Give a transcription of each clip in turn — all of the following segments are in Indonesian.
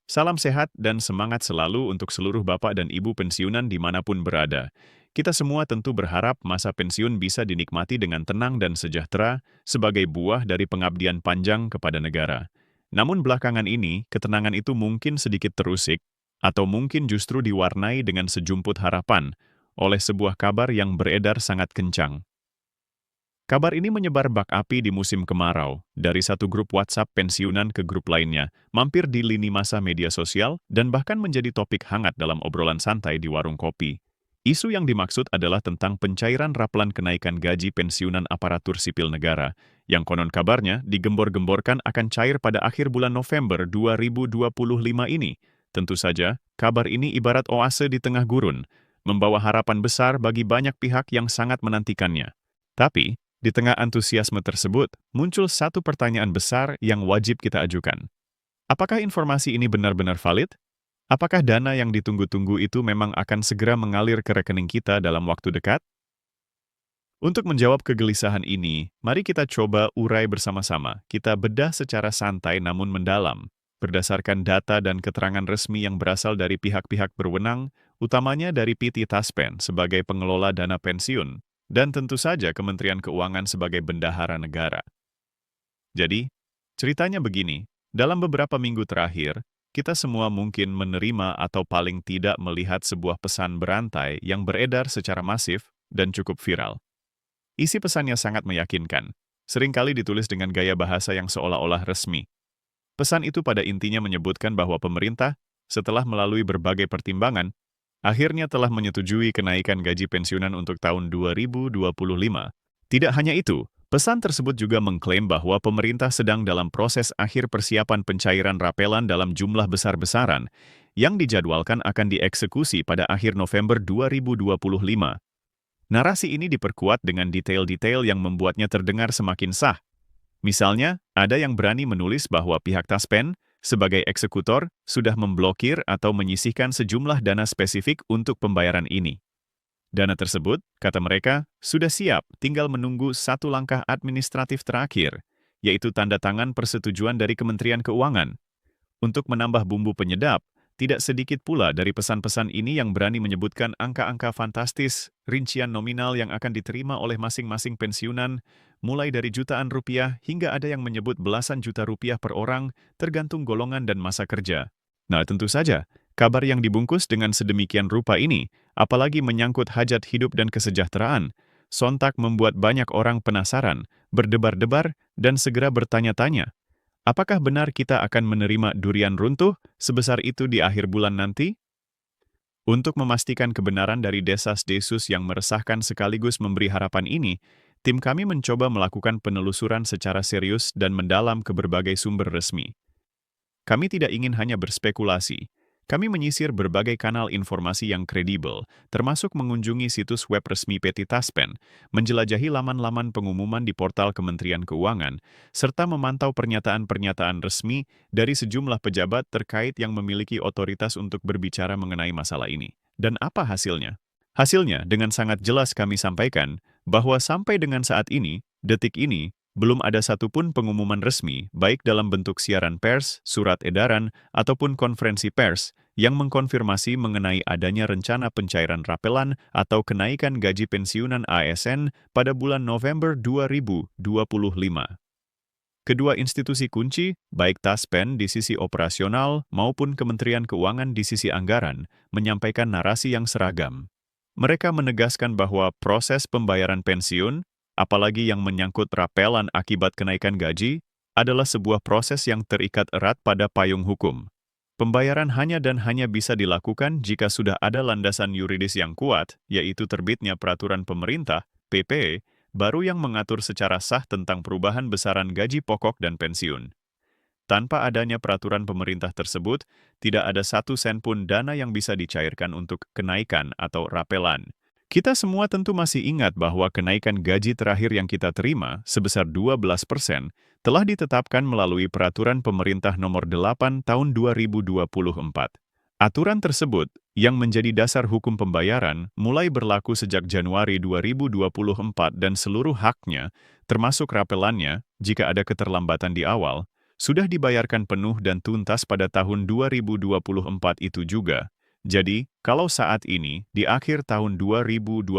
Salam sehat dan semangat selalu untuk seluruh Bapak dan Ibu pensiunan dimanapun berada. Kita semua tentu berharap masa pensiun bisa dinikmati dengan tenang dan sejahtera sebagai buah dari pengabdian panjang kepada negara. Namun belakangan ini, ketenangan itu mungkin sedikit terusik, atau mungkin justru diwarnai dengan sejumput harapan oleh sebuah kabar yang beredar sangat kencang. Kabar ini menyebar bak api di musim kemarau, dari satu grup WhatsApp pensiunan ke grup lainnya, mampir di lini masa media sosial, dan bahkan menjadi topik hangat dalam obrolan santai di warung kopi. Isu yang dimaksud adalah tentang pencairan rapelan kenaikan gaji pensiunan aparatur sipil negara, yang konon kabarnya digembor-gemborkan akan cair pada akhir bulan November 2025 ini. Tentu saja, kabar ini ibarat oase di tengah gurun, membawa harapan besar bagi banyak pihak yang sangat menantikannya. Tapi, di tengah antusiasme tersebut, muncul satu pertanyaan besar yang wajib kita ajukan. Apakah informasi ini benar-benar valid? Apakah dana yang ditunggu-tunggu itu memang akan segera mengalir ke rekening kita dalam waktu dekat? Untuk menjawab kegelisahan ini, mari kita coba urai bersama-sama. Kita bedah secara santai namun mendalam, berdasarkan data dan keterangan resmi yang berasal dari pihak-pihak berwenang, utamanya dari PT Taspen sebagai pengelola dana pensiun, dan tentu saja Kementerian Keuangan sebagai bendahara negara. Jadi, ceritanya begini, dalam beberapa minggu terakhir, kita semua mungkin menerima atau paling tidak melihat sebuah pesan berantai yang beredar secara masif dan cukup viral. Isi pesannya sangat meyakinkan, seringkali ditulis dengan gaya bahasa yang seolah-olah resmi. Pesan itu pada intinya menyebutkan bahwa pemerintah, setelah melalui berbagai pertimbangan, akhirnya telah menyetujui kenaikan gaji pensiunan untuk tahun 2025. Tidak hanya itu, pesan tersebut juga mengklaim bahwa pemerintah sedang dalam proses akhir persiapan pencairan rapelan dalam jumlah besar-besaran yang dijadwalkan akan dieksekusi pada akhir November 2025. Narasi ini diperkuat dengan detail-detail yang membuatnya terdengar semakin sah. Misalnya, ada yang berani menulis bahwa pihak Taspen, sebagai eksekutor, sudah memblokir atau menyisihkan sejumlah dana spesifik untuk pembayaran ini. Dana tersebut, kata mereka, sudah siap, tinggal menunggu satu langkah administratif terakhir, yaitu tanda tangan persetujuan dari Kementerian Keuangan. Untuk menambah bumbu penyedap, tidak sedikit pula dari pesan-pesan ini yang berani menyebutkan angka-angka fantastis, rincian nominal yang akan diterima oleh masing-masing pensiunan, mulai dari jutaan rupiah hingga ada yang menyebut belasan juta rupiah per orang, tergantung golongan dan masa kerja. Nah, tentu saja, kabar yang dibungkus dengan sedemikian rupa ini, apalagi menyangkut hajat hidup dan kesejahteraan, sontak membuat banyak orang penasaran, berdebar-debar, dan segera bertanya-tanya, apakah benar kita akan menerima durian runtuh sebesar itu di akhir bulan nanti? Untuk memastikan kebenaran dari desas-desus yang meresahkan sekaligus memberi harapan ini, tim kami mencoba melakukan penelusuran secara serius dan mendalam ke berbagai sumber resmi. Kami tidak ingin hanya berspekulasi. Kami menyisir berbagai kanal informasi yang kredibel, termasuk mengunjungi situs web resmi PT Taspen, menjelajahi laman-laman pengumuman di portal Kementerian Keuangan, serta memantau pernyataan-pernyataan resmi dari sejumlah pejabat terkait yang memiliki otoritas untuk berbicara mengenai masalah ini. Dan apa hasilnya? Hasilnya, dengan sangat jelas kami sampaikan, bahwa sampai dengan saat ini, detik ini, belum ada satupun pengumuman resmi, baik dalam bentuk siaran pers, surat edaran, ataupun konferensi pers, yang mengkonfirmasi mengenai adanya rencana pencairan rapelan atau kenaikan gaji pensiunan ASN pada bulan November 2025. Kedua institusi kunci, baik Taspen di sisi operasional maupun Kementerian Keuangan di sisi anggaran, menyampaikan narasi yang seragam. Mereka menegaskan bahwa proses pembayaran pensiun, apalagi yang menyangkut rapelan akibat kenaikan gaji, adalah sebuah proses yang terikat erat pada payung hukum. Pembayaran hanya dan hanya bisa dilakukan jika sudah ada landasan yuridis yang kuat, yaitu terbitnya peraturan pemerintah, PP, baru yang mengatur secara sah tentang perubahan besaran gaji pokok dan pensiun. Tanpa adanya peraturan pemerintah tersebut, tidak ada satu sen pun dana yang bisa dicairkan untuk kenaikan atau rapelan. Kita semua tentu masih ingat bahwa kenaikan gaji terakhir yang kita terima, sebesar 12%, telah ditetapkan melalui Peraturan Pemerintah Nomor 8 Tahun 2024. Aturan tersebut, yang menjadi dasar hukum pembayaran, mulai berlaku sejak Januari 2024 dan seluruh haknya, termasuk rapelannya, jika ada keterlambatan di awal, sudah dibayarkan penuh dan tuntas pada tahun 2024 itu juga. Jadi, kalau saat ini, di akhir tahun 2025,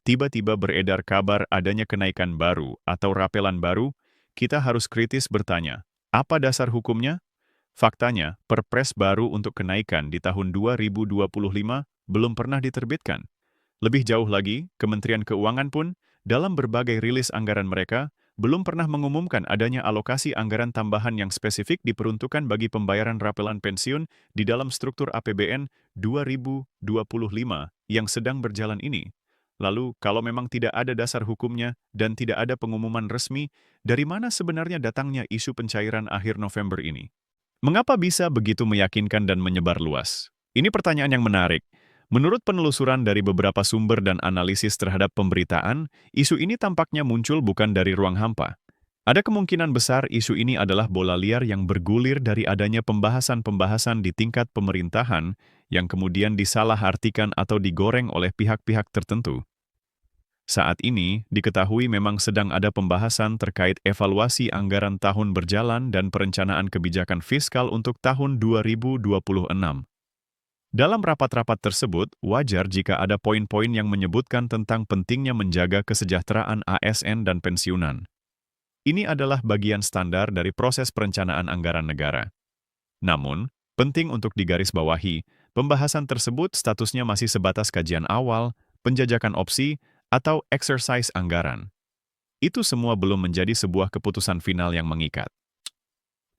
tiba-tiba beredar kabar adanya kenaikan baru atau rapelan baru, kita harus kritis bertanya, apa dasar hukumnya? Faktanya, perpres baru untuk kenaikan di tahun 2025 belum pernah diterbitkan. Lebih jauh lagi, Kementerian Keuangan pun, dalam berbagai rilis anggaran mereka, belum pernah mengumumkan adanya alokasi anggaran tambahan yang spesifik diperuntukkan bagi pembayaran rapelan pensiun di dalam struktur APBN 2025 yang sedang berjalan ini. Lalu, kalau memang tidak ada dasar hukumnya dan tidak ada pengumuman resmi, dari mana sebenarnya datangnya isu pencairan akhir November ini? Mengapa bisa begitu meyakinkan dan menyebar luas? Ini pertanyaan yang menarik. Menurut penelusuran dari beberapa sumber dan analisis terhadap pemberitaan, isu ini tampaknya muncul bukan dari ruang hampa. Ada kemungkinan besar isu ini adalah bola liar yang bergulir dari adanya pembahasan-pembahasan di tingkat pemerintahan yang kemudian disalahartikan atau digoreng oleh pihak-pihak tertentu. Saat ini, diketahui memang sedang ada pembahasan terkait evaluasi anggaran tahun berjalan dan perencanaan kebijakan fiskal untuk tahun 2026. Dalam rapat-rapat tersebut, wajar jika ada poin-poin yang menyebutkan tentang pentingnya menjaga kesejahteraan ASN dan pensiunan. Ini adalah bagian standar dari proses perencanaan anggaran negara. Namun, penting untuk digarisbawahi, pembahasan tersebut statusnya masih sebatas kajian awal, penjajakan opsi, atau exercise anggaran. Itu semua belum menjadi sebuah keputusan final yang mengikat.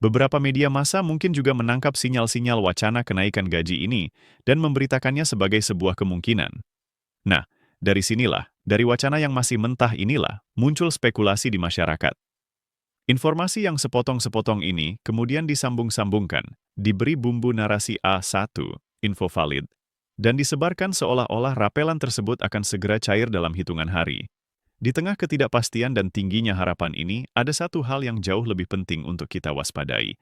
Beberapa media massa mungkin juga menangkap sinyal-sinyal wacana kenaikan gaji ini dan memberitakannya sebagai sebuah kemungkinan. Nah, dari sinilah, dari wacana yang masih mentah inilah, muncul spekulasi di masyarakat. Informasi yang sepotong-sepotong ini kemudian disambung-sambungkan, diberi bumbu narasi A1, info valid, dan disebarkan seolah-olah rapelan tersebut akan segera cair dalam hitungan hari. Di tengah ketidakpastian dan tingginya harapan ini, ada satu hal yang jauh lebih penting untuk kita waspadai.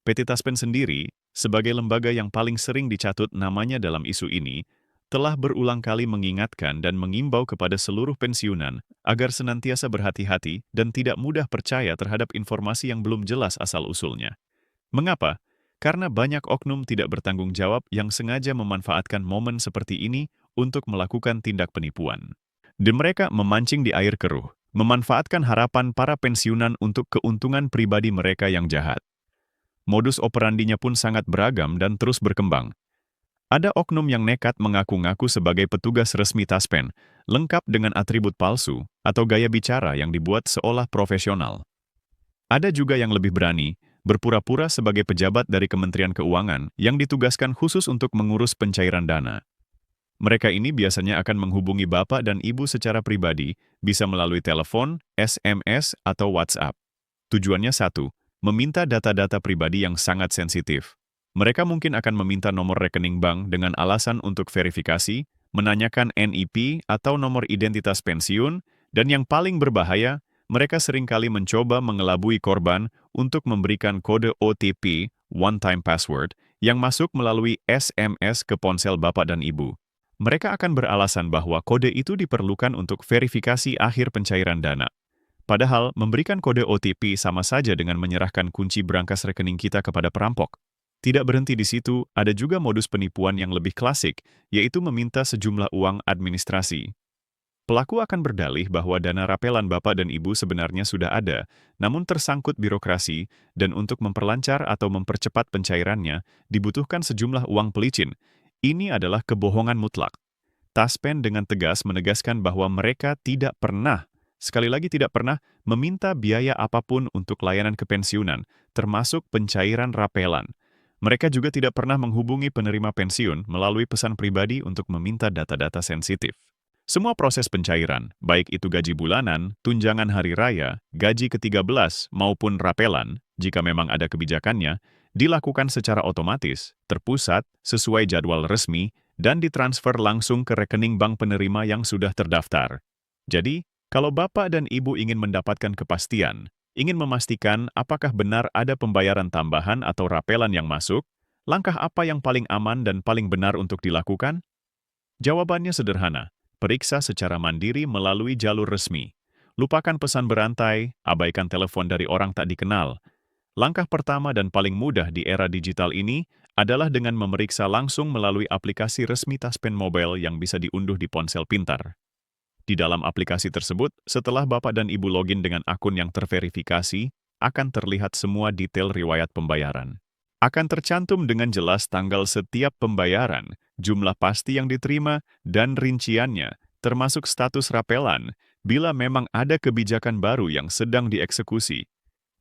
PT Taspen sendiri, sebagai lembaga yang paling sering dicatut namanya dalam isu ini, telah berulang kali mengingatkan dan mengimbau kepada seluruh pensiunan agar senantiasa berhati-hati dan tidak mudah percaya terhadap informasi yang belum jelas asal-usulnya. Mengapa? Karena banyak oknum tidak bertanggung jawab yang sengaja memanfaatkan momen seperti ini untuk melakukan tindak penipuan. Dan mereka memancing di air keruh, memanfaatkan harapan para pensiunan untuk keuntungan pribadi mereka yang jahat. Modus operandinya pun sangat beragam dan terus berkembang. Ada oknum yang nekat mengaku-ngaku sebagai petugas resmi Taspen, lengkap dengan atribut palsu atau gaya bicara yang dibuat seolah profesional. Ada juga yang lebih berani, berpura-pura sebagai pejabat dari Kementerian Keuangan yang ditugaskan khusus untuk mengurus pencairan dana. Mereka ini biasanya akan menghubungi Bapak dan Ibu secara pribadi, bisa melalui telepon, SMS, atau WhatsApp. Tujuannya satu, meminta data-data pribadi yang sangat sensitif. Mereka mungkin akan meminta nomor rekening bank dengan alasan untuk verifikasi, menanyakan NIP atau nomor identitas pensiun, dan yang paling berbahaya, mereka seringkali mencoba mengelabui korban untuk memberikan kode OTP, one-time password, yang masuk melalui SMS ke ponsel Bapak dan Ibu. Mereka akan beralasan bahwa kode itu diperlukan untuk verifikasi akhir pencairan dana. Padahal, memberikan kode OTP sama saja dengan menyerahkan kunci brankas rekening kita kepada perampok. Tidak berhenti di situ, ada juga modus penipuan yang lebih klasik, yaitu meminta sejumlah uang administrasi. Pelaku akan berdalih bahwa dana rapelan Bapak dan Ibu sebenarnya sudah ada, namun tersangkut birokrasi, dan untuk memperlancar atau mempercepat pencairannya, dibutuhkan sejumlah uang pelicin. Ini adalah kebohongan mutlak. Taspen dengan tegas menegaskan bahwa mereka tidak pernah, sekali lagi tidak pernah, meminta biaya apapun untuk layanan kepensiunan, termasuk pencairan rapelan. Mereka juga tidak pernah menghubungi penerima pensiun melalui pesan pribadi untuk meminta data-data sensitif. Semua proses pencairan, baik itu gaji bulanan, tunjangan hari raya, gaji ke-13, maupun rapelan, jika memang ada kebijakannya, dilakukan secara otomatis, terpusat, sesuai jadwal resmi, dan ditransfer langsung ke rekening bank penerima yang sudah terdaftar. Jadi, kalau Bapak dan Ibu ingin mendapatkan kepastian, ingin memastikan apakah benar ada pembayaran tambahan atau rapelan yang masuk, langkah apa yang paling aman dan paling benar untuk dilakukan? Jawabannya sederhana. Periksa secara mandiri melalui jalur resmi. Lupakan pesan berantai, abaikan telepon dari orang tak dikenal. Langkah pertama dan paling mudah di era digital ini adalah dengan memeriksa langsung melalui aplikasi resmi Taspen Mobile yang bisa diunduh di ponsel pintar. Di dalam aplikasi tersebut, setelah Bapak dan Ibu login dengan akun yang terverifikasi, akan terlihat semua detail riwayat pembayaran. Akan tercantum dengan jelas tanggal setiap pembayaran, jumlah pasti yang diterima, dan rinciannya, termasuk status rapelan, bila memang ada kebijakan baru yang sedang dieksekusi.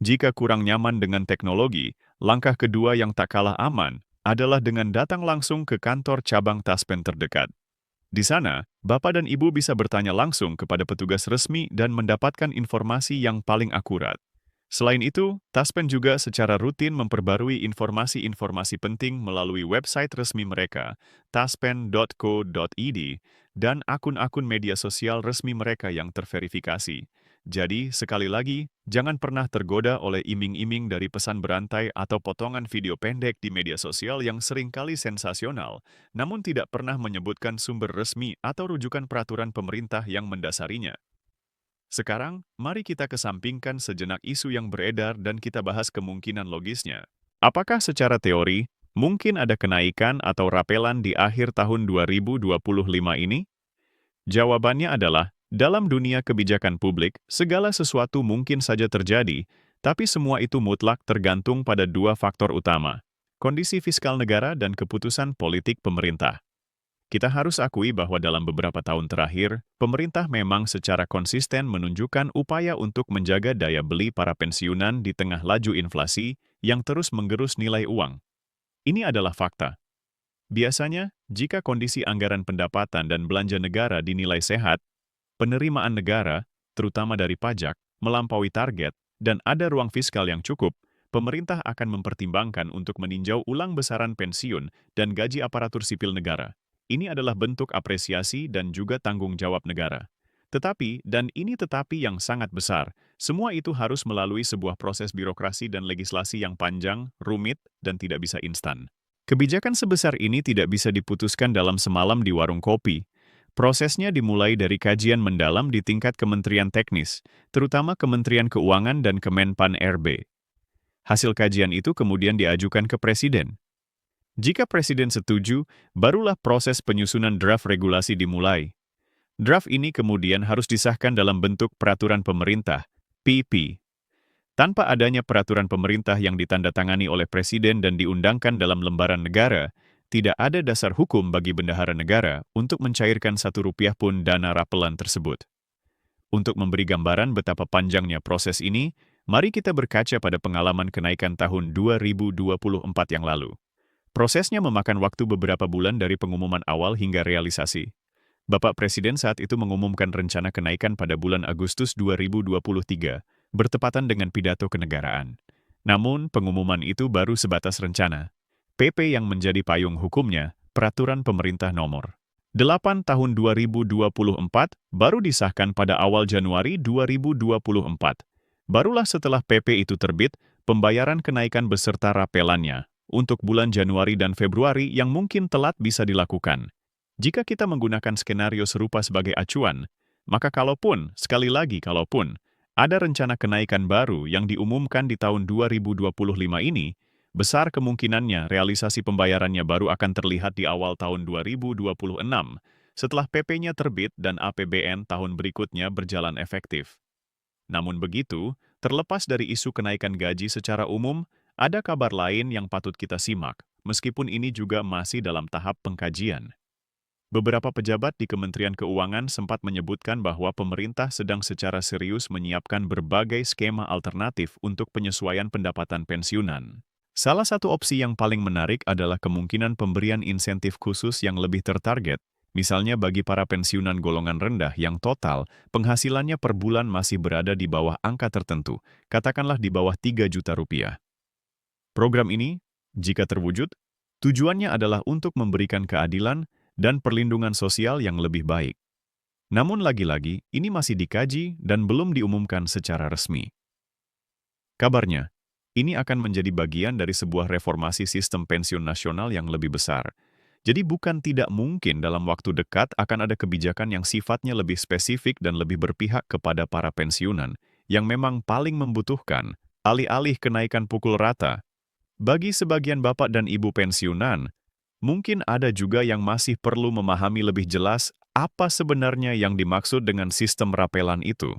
Jika kurang nyaman dengan teknologi, langkah kedua yang tak kalah aman adalah dengan datang langsung ke kantor cabang Taspen terdekat. Di sana, Bapak dan Ibu bisa bertanya langsung kepada petugas resmi dan mendapatkan informasi yang paling akurat. Selain itu, Taspen juga secara rutin memperbarui informasi-informasi penting melalui website resmi mereka, taspen.co.id, dan akun-akun media sosial resmi mereka yang terverifikasi. Jadi, sekali lagi, jangan pernah tergoda oleh iming-iming dari pesan berantai atau potongan video pendek di media sosial yang seringkali sensasional, namun tidak pernah menyebutkan sumber resmi atau rujukan peraturan pemerintah yang mendasarinya. Sekarang, mari kita kesampingkan sejenak isu yang beredar dan kita bahas kemungkinan logisnya. Apakah secara teori, mungkin ada kenaikan atau rapelan di akhir tahun 2025 ini? Jawabannya adalah, dalam dunia kebijakan publik, segala sesuatu mungkin saja terjadi, tapi semua itu mutlak tergantung pada dua faktor utama, kondisi fiskal negara dan keputusan politik pemerintah. Kita harus akui bahwa dalam beberapa tahun terakhir, pemerintah memang secara konsisten menunjukkan upaya untuk menjaga daya beli para pensiunan di tengah laju inflasi yang terus menggerus nilai uang. Ini adalah fakta. Biasanya, jika kondisi anggaran pendapatan dan belanja negara dinilai sehat, penerimaan negara, terutama dari pajak, melampaui target, dan ada ruang fiskal yang cukup, pemerintah akan mempertimbangkan untuk meninjau ulang besaran pensiun dan gaji aparatur sipil negara. Ini adalah bentuk apresiasi dan juga tanggung jawab negara. Tetapi, dan ini tetapi yang sangat besar, semua itu harus melalui sebuah proses birokrasi dan legislasi yang panjang, rumit, dan tidak bisa instan. Kebijakan sebesar ini tidak bisa diputuskan dalam semalam di warung kopi. Prosesnya dimulai dari kajian mendalam di tingkat kementerian teknis, terutama Kementerian Keuangan dan Kemenpan RB. Hasil kajian itu kemudian diajukan ke Presiden. Jika Presiden setuju, barulah proses penyusunan draft regulasi dimulai. Draft ini kemudian harus disahkan dalam bentuk peraturan pemerintah, PP. Tanpa adanya peraturan pemerintah yang ditandatangani oleh Presiden dan diundangkan dalam lembaran negara, tidak ada dasar hukum bagi bendahara negara untuk mencairkan Rp1 pun dana rapelan tersebut. Untuk memberi gambaran betapa panjangnya proses ini, mari kita berkaca pada pengalaman kenaikan tahun 2024 yang lalu. Prosesnya memakan waktu beberapa bulan dari pengumuman awal hingga realisasi. Bapak Presiden saat itu mengumumkan rencana kenaikan pada bulan Agustus 2023, bertepatan dengan pidato kenegaraan. Namun, pengumuman itu baru sebatas rencana. PP yang menjadi payung hukumnya, Peraturan Pemerintah Nomor 8 Tahun 2024, baru disahkan pada awal Januari 2024. Barulah setelah PP itu terbit, pembayaran kenaikan beserta rapelannya untuk bulan Januari dan Februari yang mungkin telat bisa dilakukan. Jika kita menggunakan skenario serupa sebagai acuan, maka kalaupun, sekali lagi kalaupun, ada rencana kenaikan baru yang diumumkan di tahun 2025 ini, besar kemungkinannya realisasi pembayarannya baru akan terlihat di awal tahun 2026, setelah PP-nya terbit dan APBN tahun berikutnya berjalan efektif. Namun begitu, terlepas dari isu kenaikan gaji secara umum, ada kabar lain yang patut kita simak, meskipun ini juga masih dalam tahap pengkajian. Beberapa pejabat di Kementerian Keuangan sempat menyebutkan bahwa pemerintah sedang secara serius menyiapkan berbagai skema alternatif untuk penyesuaian pendapatan pensiunan. Salah satu opsi yang paling menarik adalah kemungkinan pemberian insentif khusus yang lebih tertarget, misalnya bagi para pensiunan golongan rendah yang total penghasilannya per bulan masih berada di bawah angka tertentu, katakanlah di bawah 3 juta rupiah. Program ini, jika terwujud, tujuannya adalah untuk memberikan keadilan dan perlindungan sosial yang lebih baik. Namun lagi-lagi, ini masih dikaji dan belum diumumkan secara resmi. Kabarnya, ini akan menjadi bagian dari sebuah reformasi sistem pensiun nasional yang lebih besar. Jadi bukan tidak mungkin dalam waktu dekat akan ada kebijakan yang sifatnya lebih spesifik dan lebih berpihak kepada para pensiunan, yang memang paling membutuhkan alih-alih kenaikan pukul rata. Bagi sebagian bapak dan ibu pensiunan, mungkin ada juga yang masih perlu memahami lebih jelas apa sebenarnya yang dimaksud dengan sistem rapelan itu.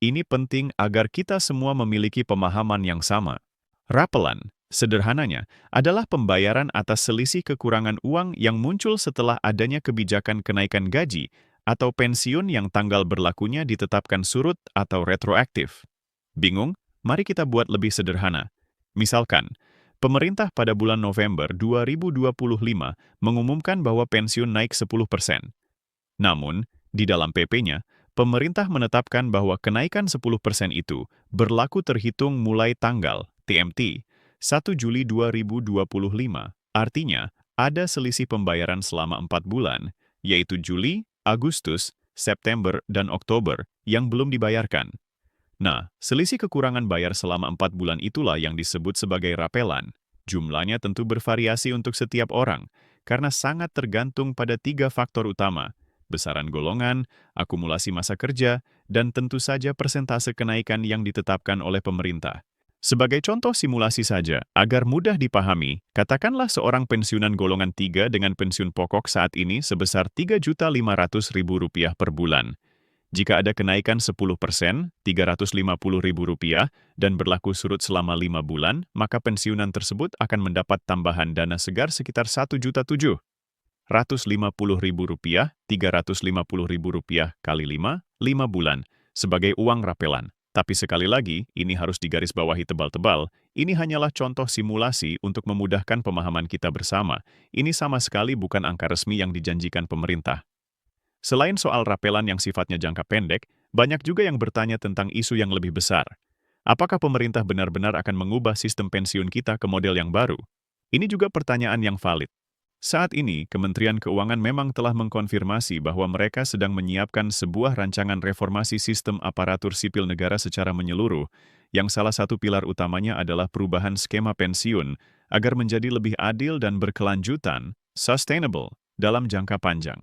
Ini penting agar kita semua memiliki pemahaman yang sama. Rapelan, sederhananya, adalah pembayaran atas selisih kekurangan uang yang muncul setelah adanya kebijakan kenaikan gaji atau pensiun yang tanggal berlakunya ditetapkan surut atau retroaktif. Bingung? Mari kita buat lebih sederhana. Misalkan, pemerintah pada bulan November 2025 mengumumkan bahwa pensiun naik 10%. Namun, di dalam PP-nya, pemerintah menetapkan bahwa kenaikan 10% itu berlaku terhitung mulai tanggal TMT 1 Juli 2025. Artinya, ada selisih pembayaran selama 4 bulan, yaitu Juli, Agustus, September, dan Oktober yang belum dibayarkan. Nah, selisih kekurangan bayar selama 4 bulan itulah yang disebut sebagai rapelan. Jumlahnya tentu bervariasi untuk setiap orang, karena sangat tergantung pada 3 faktor utama: besaran golongan, akumulasi masa kerja, dan tentu saja persentase kenaikan yang ditetapkan oleh pemerintah. Sebagai contoh simulasi saja, agar mudah dipahami, katakanlah seorang pensiunan golongan 3 dengan pensiun pokok saat ini sebesar Rp3.500.000 per bulan. Jika ada kenaikan 10%, Rp350.000, dan berlaku surut selama 5 bulan, maka pensiunan tersebut akan mendapat tambahan dana segar sekitar Rp1.750.000, Rp350.000 kali 5 bulan, sebagai uang rapelan. Tapi sekali lagi, ini harus digarisbawahi tebal-tebal, ini hanyalah contoh simulasi untuk memudahkan pemahaman kita bersama. Ini sama sekali bukan angka resmi yang dijanjikan pemerintah. Selain soal rapelan yang sifatnya jangka pendek, banyak juga yang bertanya tentang isu yang lebih besar. Apakah pemerintah benar-benar akan mengubah sistem pensiun kita ke model yang baru? Ini juga pertanyaan yang valid. Saat ini, Kementerian Keuangan memang telah mengkonfirmasi bahwa mereka sedang menyiapkan sebuah rancangan reformasi sistem aparatur sipil negara secara menyeluruh, yang salah satu pilar utamanya adalah perubahan skema pensiun agar menjadi lebih adil dan berkelanjutan, sustainable, dalam jangka panjang.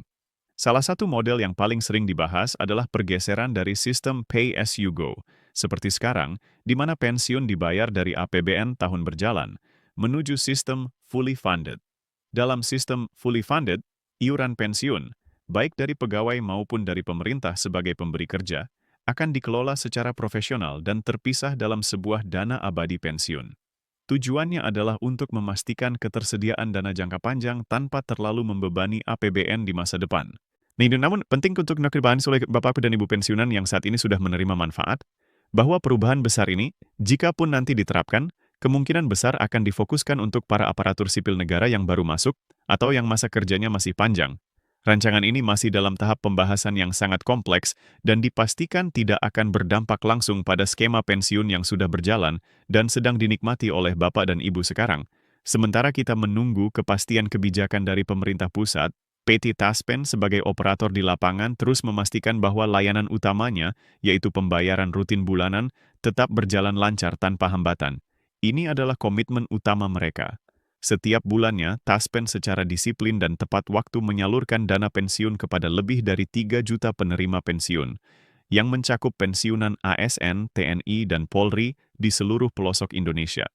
Salah satu model yang paling sering dibahas adalah pergeseran dari sistem pay as you go, seperti sekarang, di mana pensiun dibayar dari APBN tahun berjalan, menuju sistem fully funded. Dalam sistem fully funded, iuran pensiun, baik dari pegawai maupun dari pemerintah sebagai pemberi kerja, akan dikelola secara profesional dan terpisah dalam sebuah dana abadi pensiun. Tujuannya adalah untuk memastikan ketersediaan dana jangka panjang tanpa terlalu membebani APBN di masa depan. Namun, penting untuk dibahas oleh Bapakku dan Ibu pensiunan yang saat ini sudah menerima manfaat, bahwa perubahan besar ini, jika pun nanti diterapkan, kemungkinan besar akan difokuskan untuk para aparatur sipil negara yang baru masuk atau yang masa kerjanya masih panjang. Rancangan ini masih dalam tahap pembahasan yang sangat kompleks dan dipastikan tidak akan berdampak langsung pada skema pensiun yang sudah berjalan dan sedang dinikmati oleh Bapak dan Ibu sekarang. Sementara kita menunggu kepastian kebijakan dari pemerintah pusat, PT Taspen sebagai operator di lapangan terus memastikan bahwa layanan utamanya, yaitu pembayaran rutin bulanan, tetap berjalan lancar tanpa hambatan. Ini adalah komitmen utama mereka. Setiap bulannya, Taspen secara disiplin dan tepat waktu menyalurkan dana pensiun kepada lebih dari 3 juta penerima pensiun, yang mencakup pensiunan ASN, TNI, dan Polri di seluruh pelosok Indonesia.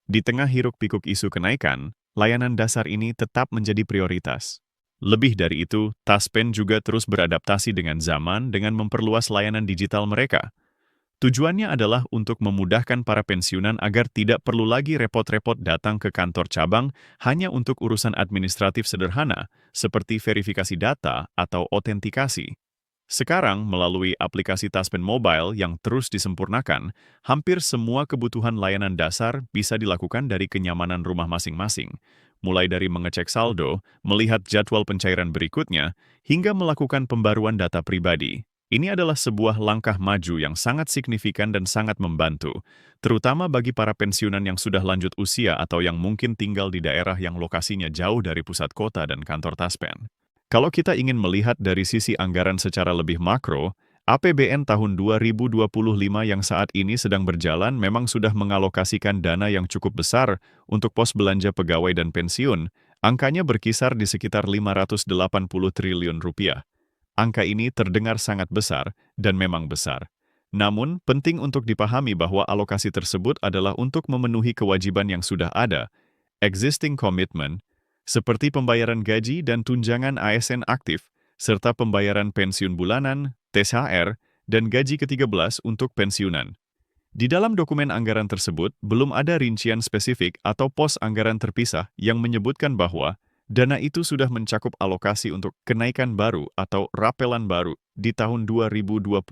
Di tengah hiruk-pikuk isu kenaikan, layanan dasar ini tetap menjadi prioritas. Lebih dari itu, Taspen juga terus beradaptasi dengan zaman dengan memperluas layanan digital mereka. Tujuannya adalah untuk memudahkan para pensiunan agar tidak perlu lagi repot-repot datang ke kantor cabang hanya untuk urusan administratif sederhana, seperti verifikasi data atau autentikasi. Sekarang, melalui aplikasi Taspen Mobile yang terus disempurnakan, hampir semua kebutuhan layanan dasar bisa dilakukan dari kenyamanan rumah masing-masing, mulai dari mengecek saldo, melihat jadwal pencairan berikutnya, hingga melakukan pembaruan data pribadi. Ini adalah sebuah langkah maju yang sangat signifikan dan sangat membantu, terutama bagi para pensiunan yang sudah lanjut usia atau yang mungkin tinggal di daerah yang lokasinya jauh dari pusat kota dan kantor Taspen. Kalau kita ingin melihat dari sisi anggaran secara lebih makro, APBN tahun 2025 yang saat ini sedang berjalan memang sudah mengalokasikan dana yang cukup besar untuk pos belanja pegawai dan pensiun, angkanya berkisar di sekitar Rp580 triliun. Angka ini terdengar sangat besar, dan memang besar. Namun, penting untuk dipahami bahwa alokasi tersebut adalah untuk memenuhi kewajiban yang sudah ada, existing commitment, seperti pembayaran gaji dan tunjangan ASN aktif, serta pembayaran pensiun bulanan, THR, dan gaji ke-13 untuk pensiunan. Di dalam dokumen anggaran tersebut, belum ada rincian spesifik atau pos anggaran terpisah yang menyebutkan bahwa dana itu sudah mencakup alokasi untuk kenaikan baru atau rapelan baru di tahun 2025.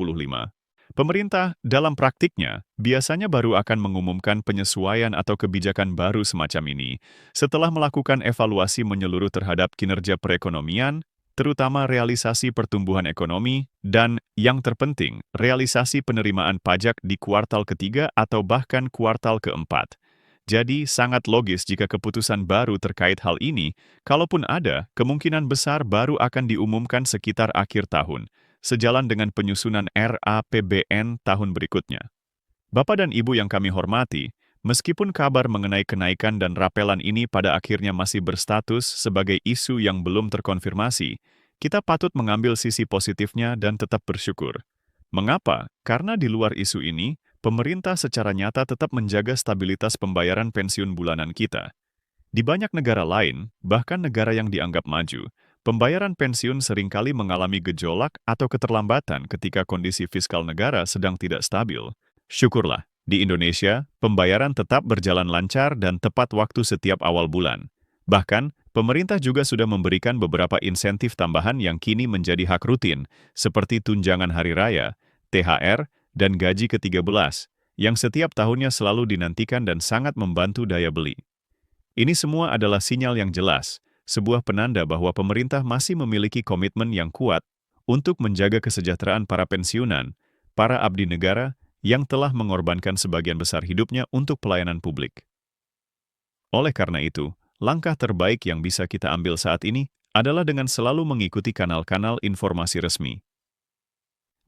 Pemerintah, dalam praktiknya, biasanya baru akan mengumumkan penyesuaian atau kebijakan baru semacam ini setelah melakukan evaluasi menyeluruh terhadap kinerja perekonomian, terutama realisasi pertumbuhan ekonomi, dan, yang terpenting, realisasi penerimaan pajak di kuartal ketiga atau bahkan kuartal keempat. Jadi, sangat logis jika keputusan baru terkait hal ini, kalaupun ada, kemungkinan besar baru akan diumumkan sekitar akhir tahun, sejalan dengan penyusunan RAPBN tahun berikutnya. Bapak dan Ibu yang kami hormati, meskipun kabar mengenai kenaikan dan rapelan ini pada akhirnya masih berstatus sebagai isu yang belum terkonfirmasi, kita patut mengambil sisi positifnya dan tetap bersyukur. Mengapa? Karena di luar isu ini, pemerintah secara nyata tetap menjaga stabilitas pembayaran pensiun bulanan kita. Di banyak negara lain, bahkan negara yang dianggap maju, pembayaran pensiun seringkali mengalami gejolak atau keterlambatan ketika kondisi fiskal negara sedang tidak stabil. Syukurlah, di Indonesia, pembayaran tetap berjalan lancar dan tepat waktu setiap awal bulan. Bahkan, pemerintah juga sudah memberikan beberapa insentif tambahan yang kini menjadi hak rutin, seperti tunjangan hari raya, THR, dan gaji ke-13, yang setiap tahunnya selalu dinantikan dan sangat membantu daya beli. Ini semua adalah sinyal yang jelas, sebuah penanda bahwa pemerintah masih memiliki komitmen yang kuat untuk menjaga kesejahteraan para pensiunan, para abdi negara, yang telah mengorbankan sebagian besar hidupnya untuk pelayanan publik. Oleh karena itu, langkah terbaik yang bisa kita ambil saat ini adalah dengan selalu mengikuti kanal-kanal informasi resmi.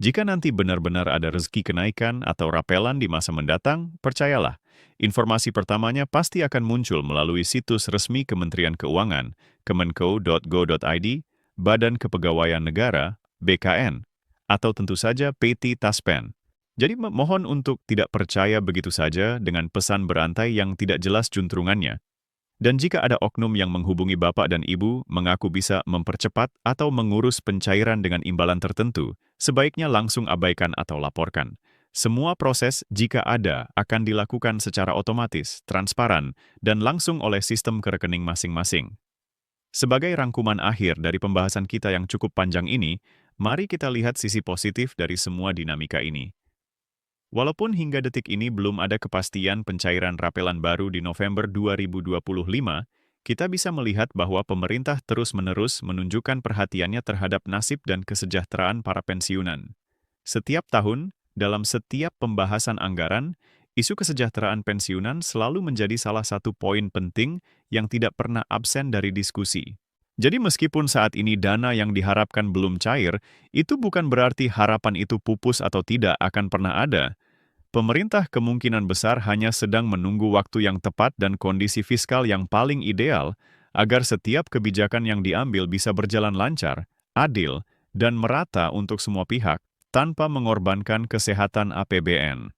Jika nanti benar-benar ada rezeki kenaikan atau rapelan di masa mendatang, percayalah, informasi pertamanya pasti akan muncul melalui situs resmi Kementerian Keuangan, kemenko.go.id, Badan Kepegawaian Negara, BKN, atau tentu saja PT Taspen. Jadi mohon untuk tidak percaya begitu saja dengan pesan berantai yang tidak jelas juntrungannya. Dan jika ada oknum yang menghubungi Bapak dan Ibu mengaku bisa mempercepat atau mengurus pencairan dengan imbalan tertentu, sebaiknya langsung abaikan atau laporkan. Semua proses, jika ada, akan dilakukan secara otomatis, transparan, dan langsung oleh sistem ke rekening masing-masing. Sebagai rangkuman akhir dari pembahasan kita yang cukup panjang ini, mari kita lihat sisi positif dari semua dinamika ini. Walaupun hingga detik ini belum ada kepastian pencairan rapelan baru di November 2025, kita bisa melihat bahwa pemerintah terus-menerus menunjukkan perhatiannya terhadap nasib dan kesejahteraan para pensiunan. Setiap tahun, dalam setiap pembahasan anggaran, isu kesejahteraan pensiunan selalu menjadi salah satu poin penting yang tidak pernah absen dari diskusi. Jadi meskipun saat ini dana yang diharapkan belum cair, itu bukan berarti harapan itu pupus atau tidak akan pernah ada. Pemerintah kemungkinan besar hanya sedang menunggu waktu yang tepat dan kondisi fiskal yang paling ideal agar setiap kebijakan yang diambil bisa berjalan lancar, adil, dan merata untuk semua pihak tanpa mengorbankan kesehatan APBN.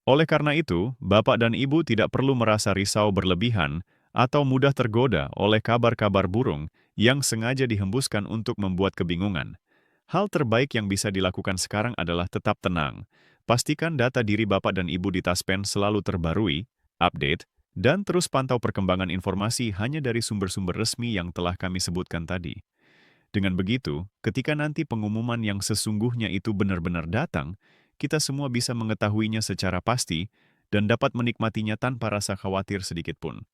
Oleh karena itu, Bapak dan Ibu tidak perlu merasa risau berlebihan atau mudah tergoda oleh kabar-kabar burung yang sengaja dihembuskan untuk membuat kebingungan. Hal terbaik yang bisa dilakukan sekarang adalah tetap tenang. Pastikan data diri Bapak dan Ibu di Taspen selalu terbarui, update, dan terus pantau perkembangan informasi hanya dari sumber-sumber resmi yang telah kami sebutkan tadi. Dengan begitu, ketika nanti pengumuman yang sesungguhnya itu benar-benar datang, kita semua bisa mengetahuinya secara pasti dan dapat menikmatinya tanpa rasa khawatir sedikitpun.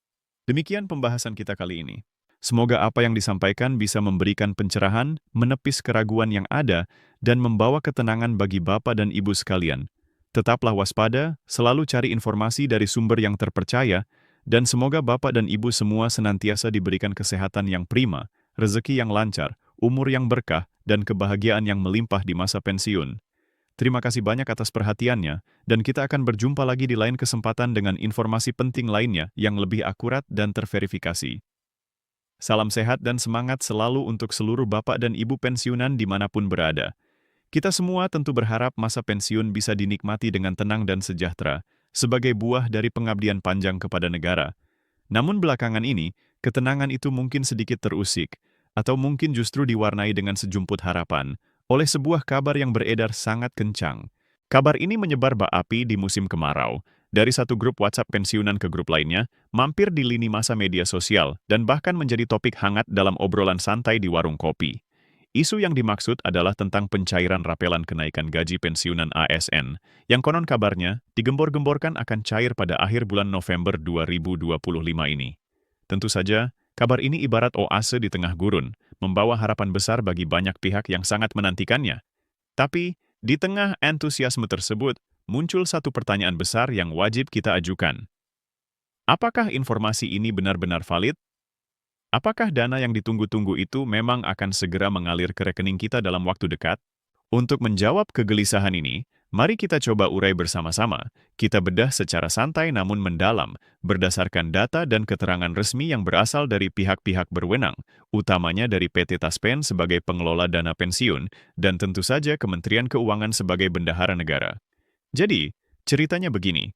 Demikian pembahasan kita kali ini. Semoga apa yang disampaikan bisa memberikan pencerahan, menepis keraguan yang ada, dan membawa ketenangan bagi Bapak dan Ibu sekalian. Tetaplah waspada, selalu cari informasi dari sumber yang terpercaya, dan semoga Bapak dan Ibu semua senantiasa diberikan kesehatan yang prima, rezeki yang lancar, umur yang berkah, dan kebahagiaan yang melimpah di masa pensiun. Terima kasih banyak atas perhatiannya, dan kita akan berjumpa lagi di lain kesempatan dengan informasi penting lainnya yang lebih akurat dan terverifikasi. Salam sehat dan semangat selalu untuk seluruh Bapak dan Ibu pensiunan dimanapun berada. Kita semua tentu berharap masa pensiun bisa dinikmati dengan tenang dan sejahtera, sebagai buah dari pengabdian panjang kepada negara. Namun belakangan ini, ketenangan itu mungkin sedikit terusik, atau mungkin justru diwarnai dengan sejumput harapan, oleh sebuah kabar yang beredar sangat kencang. Kabar ini menyebar bak api di musim kemarau, dari satu grup WhatsApp pensiunan ke grup lainnya, mampir di lini masa media sosial, dan bahkan menjadi topik hangat dalam obrolan santai di warung kopi. Isu yang dimaksud adalah tentang pencairan rapelan kenaikan gaji pensiunan ASN, yang konon kabarnya digembor-gemborkan akan cair pada akhir bulan November 2025 ini. Tentu saja, kabar ini ibarat oase di tengah gurun, membawa harapan besar bagi banyak pihak yang sangat menantikannya. Tapi, di tengah entusiasme tersebut, muncul satu pertanyaan besar yang wajib kita ajukan. Apakah informasi ini benar-benar valid? Apakah dana yang ditunggu-tunggu itu memang akan segera mengalir ke rekening kita dalam waktu dekat? Untuk menjawab kegelisahan ini, mari kita coba urai bersama-sama. Kita bedah secara santai namun mendalam, berdasarkan data dan keterangan resmi yang berasal dari pihak-pihak berwenang, utamanya dari PT Taspen sebagai pengelola dana pensiun, dan tentu saja Kementerian Keuangan sebagai bendahara negara. Jadi, ceritanya begini.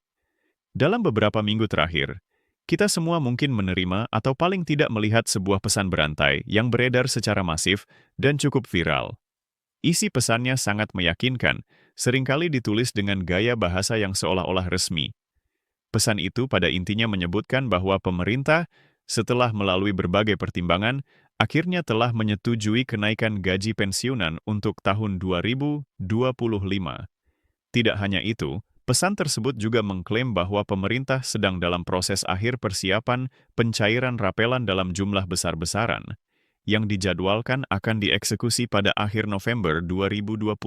Dalam beberapa minggu terakhir, kita semua mungkin menerima atau paling tidak melihat sebuah pesan berantai yang beredar secara masif dan cukup viral. Isi pesannya sangat meyakinkan, seringkali ditulis dengan gaya bahasa yang seolah-olah resmi. Pesan itu pada intinya menyebutkan bahwa pemerintah, setelah melalui berbagai pertimbangan, akhirnya telah menyetujui kenaikan gaji pensiunan untuk tahun 2025. Tidak hanya itu, pesan tersebut juga mengklaim bahwa pemerintah sedang dalam proses akhir persiapan pencairan rapelan dalam jumlah besar-besaran, yang dijadwalkan akan dieksekusi pada akhir November 2025.